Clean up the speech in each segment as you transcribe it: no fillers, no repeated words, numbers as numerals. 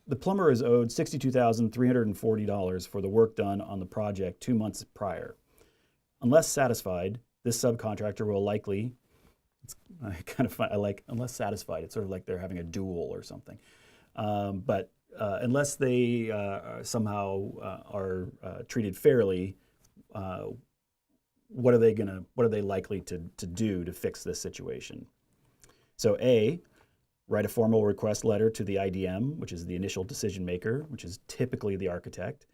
the plumber is owed $62,340 for the work done on the project 2 months prior. Unless satisfied, this subcontractor will likely, I like unless satisfied, it's sort of like they're having a duel or something. But unless they somehow are treated fairly, what are they likely to do to fix this situation? So A, write a formal request letter to the IDM, which is the initial decision maker, which is typically the architect.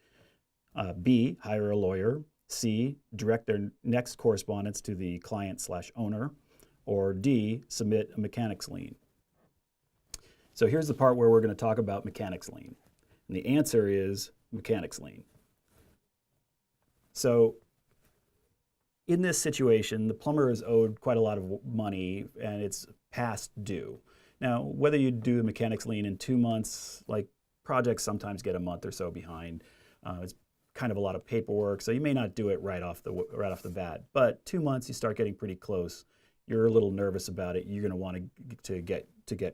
B, hire a lawyer. C, direct their next correspondence to the client/owner. Or D, submit a mechanics lien. So here's the part where we're going to talk about mechanics lien. And the answer is mechanics lien. So in this situation, the plumber is owed quite a lot of money and it's past due. Now, whether you do the mechanics lien in 2 months, like projects sometimes get a month or so behind. It's kind of a lot of paperwork, so you may not do it right off the bat. But 2 months, you start getting pretty close. You're a little nervous about it. You're going to want to get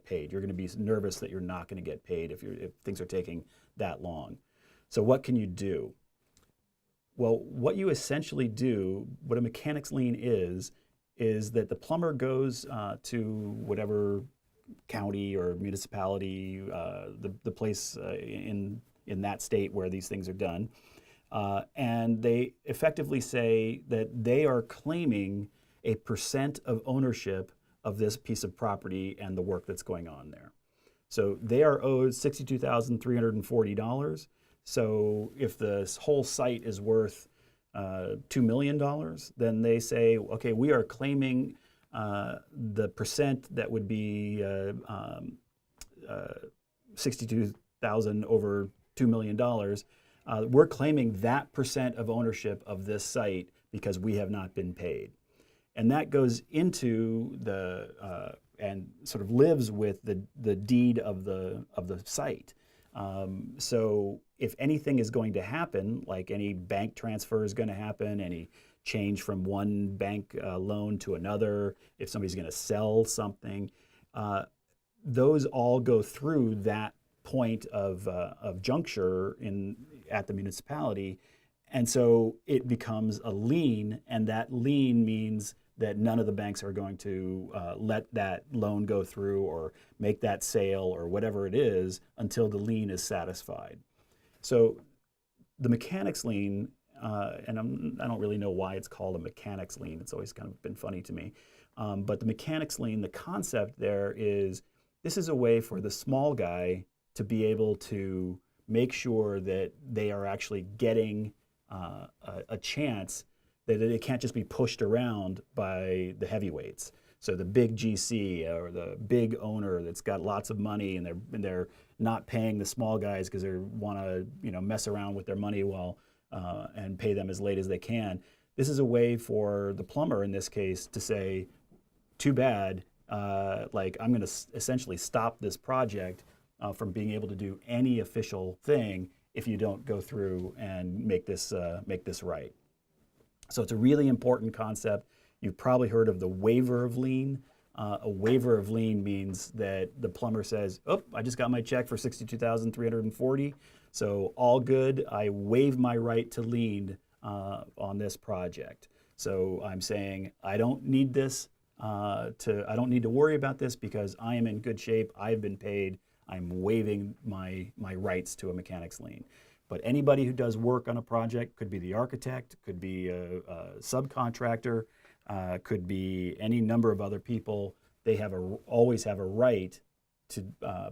paid. You're going to be nervous that you're not going to get paid if things are taking that long. So what can you do? Well, what you essentially do, what a mechanics lien is that the plumber goes to whatever county or municipality, the place in that state where these things are done, and they effectively say that they are claiming a percent of ownership of this piece of property and the work that's going on there. So they are owed $62,340. So if the whole site is worth $2 million, then they say, okay, we are claiming the percent that would be 62,000 over $2 million. We're claiming that percent of ownership of this site because we have not been paid. And that goes into and sort of lives with the deed of the site. So if anything is going to happen, like any bank transfer is going to happen, any change from one bank loan to another, if somebody's going to sell something, those all go through that point of juncture at the municipality. And so it becomes a lien, and that lien means that none of the banks are going to let that loan go through or make that sale or whatever it is until the lien is satisfied. So the mechanics lien, and I don't really know why it's called a mechanics lien. It's always kind of been funny to me. But the mechanics lien, the concept there is this is a way for the small guy to be able to make sure that they are actually getting a chance, that it can't just be pushed around by the heavyweights. So the big GC or the big owner that's got lots of money and they're not paying the small guys because they want to mess around with their money and pay them as late as they can. This is a way for the plumber in this case to say, too bad, like I'm going to essentially stop this project from being able to do any official thing if you don't go through and make this right. So it's a really important concept. You've probably heard of the waiver of lien. A waiver of lien means that the plumber says, oh, I just got my check for $62,340, so all good. I waive my right to lien on this project. So I'm saying I don't need this. I don't need to worry about this because I am in good shape. I've been paid. I'm waiving my rights to a mechanics lien. But anybody who does work on a project, could be the architect, could be a subcontractor, could be any number of other people, they always have a right to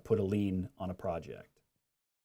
put a lien on a project.